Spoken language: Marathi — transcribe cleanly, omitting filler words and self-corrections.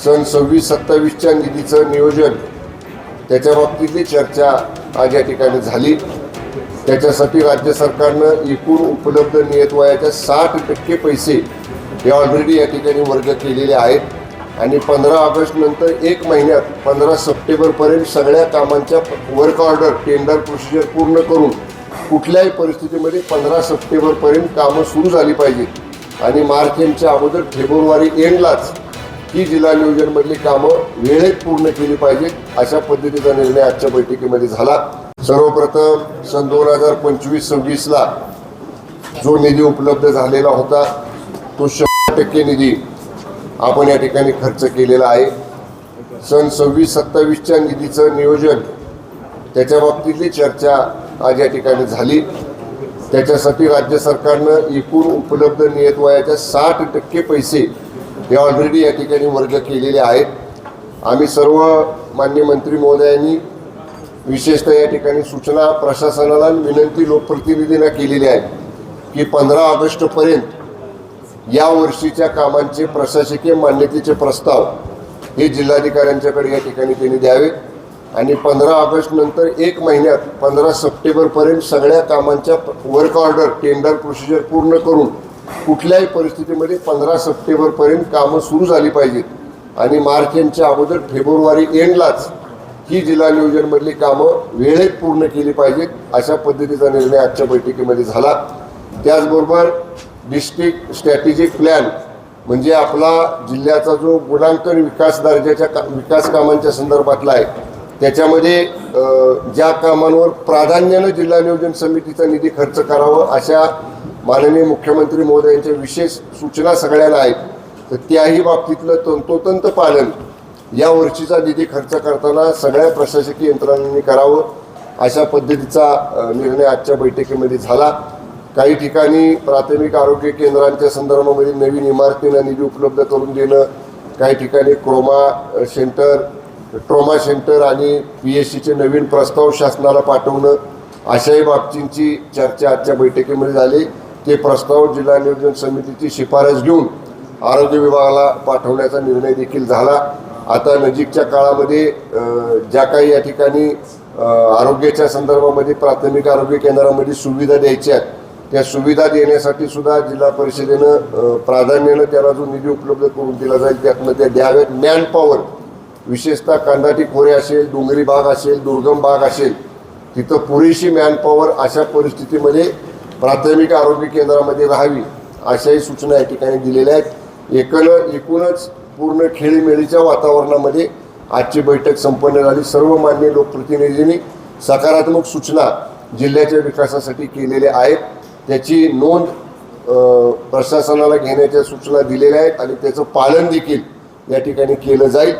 सन 26-27च्या निधीचं नियोजन त्याच्या बाबतीतली चर्चा आज या ठिकाणी झाली। त्याच्यासाठी राज्य सरकारनं एकूण उपलब्ध नियतवयाच्या 60% पैसे हे ऑलरेडी या ठिकाणी वर्ग केलेले आहेत आणि 15 ऑगस्ट नंतर 1 महिन्यात 15 सप्टेंबरपर्यंत सगळ्या कामांच्या वर्क ऑर्डर टेंडर प्रोसिजर पूर्ण करून कुठल्याही परिस्थितीमध्ये 15 सप्टेंबरपर्यंत कामं सुरू झाली पाहिजेत आणि मार्च एंडच्या अगोदर फेब्रुवारी एंडलाच ही जिल्हा नियोजनमधली कामं वेळेत पूर्ण केली पाहिजेत अशा पद्धतीचा निर्णय आजच्या बैठकीमध्ये झाला। सर्वप्रथम सन 2025-26ला जो निधी उपलब्ध झालेला होता तो 100% निधी आपण या ठिकाणी खर्च केलेला आहे। सन 26-27च्या निधीचं नियोजन त्याच्या बाबतीतली चर्चा आज या ठिकाणी झाली। त्याच्यासाठी राज्य सरकारनं एकूण उपलब्ध नियतवयाच्या 60% पैसे हे ऑलरेडी या ठिकाणी वर्ग केलेले आहेत। आम्ही सर्व माननीय मंत्री महोदयांनी विशेषतः या ठिकाणी सूचना प्रशासनाला विनंती लोकप्रतिनिधींना केलेली आहे की 15 ऑगस्टपर्यंत या वर्षीच्या कामांचे प्रशासकीय मान्यतेचे प्रस्ताव हे जिल्हाधिकाऱ्यांच्याकडे या ठिकाणी त्यांनी द्यावे आणि 15 ऑगस्ट नंतर 1 महिन्यात 15 सप्टेंबरपर्यंत सगळ्या कामांच्या वर्क ऑर्डर टेंडर प्रोसिजर पूर्ण करून कुठल्याही परिस्थितीमध्ये 15 सप्टेंबरपर्यंत कामं सुरू झाली पाहिजेत आणि मार्च एंडच्या अगोदर फेब्रुवारी एंडलाच ही जिल्हा नियोजनमधली कामं वेळेत पूर्ण केली पाहिजेत अशा पद्धतीचा निर्णय आजच्या बैठकीमध्ये झाला। त्याचबरोबर डिस्ट्रिक्ट स्ट्रॅटेजिक प्लॅन म्हणजे आपला जिल्ह्याचा जो गुणांकन विकास दर्जाच्या विकास कामांच्या संदर्भातला आहे त्याच्यामध्ये ज्या कामांवर प्राधान्यानं जिल्हा नियोजन समितीचा निधी खर्च करावं अशा माननीय मुख्यमंत्री महोदयांच्या विशेष सूचना सगळ्यांना आहेत, तर त्याही बाबतीतलं तंतोतंत पालन या वर्षीचा निधी खर्च करताना सगळ्या प्रशासकीय यंत्रणांनी करावं अशा पद्धतीचा निर्णय आजच्या बैठकीमध्ये झाला। काही ठिकाणी प्राथमिक आरोग्य केंद्रांच्या संदर्भामध्ये नवीन इमारतींना निधी उपलब्ध करून देणं, काही ठिकाणी ट्रॉमा सेंटर आणि PSCचे नवीन प्रस्ताव शासनाला पाठवणं अशाही बाबतींची चर्चा आजच्या बैठकीमध्ये झाली। ते प्रस्ताव जिल्हा नियोजन समितीची शिफारस घेऊन आरोग्य विभागाला पाठवण्याचा निर्णय देखील झाला। आता नजीकच्या काळामध्ये ज्या काही या ठिकाणी आरोग्याच्या संदर्भामध्ये प्राथमिक आरोग्य केंद्रामध्ये सुविधा द्यायच्या आहेत त्या सुविधा देण्यासाठी सुद्धा जिल्हा परिषदेनं प्राधान्यानं त्याला जो निधी उपलब्ध करून दिला जाईल त्यातनं त्या द्याव्यात। मॅन पॉवर विशेषतः कांदाटी खोरे असेल, डोंगरी भाग असेल, दुर्गम भाग असेल तिथं पुरेशी मॅन पॉवर अशा परिस्थितीमध्ये प्राथमिक आरोग्य केंद्रामध्ये राहावी अशाही सूचना या ठिकाणी दिलेल्या आहेत। एकूणच पूर्ण खेळीमेळीच्या वातावरणामध्ये आजची बैठक संपन्न झाली। सर्व मान्य लोकप्रतिनिधींनी सकारात्मक सूचना जिल्ह्याच्या विकासासाठी केलेल्या आहेत, त्याची नोंद प्रशासनाला घेण्याच्या सूचना दिलेल्या आहेत आणि त्याचं पालन देखील या ठिकाणी केलं जाईल।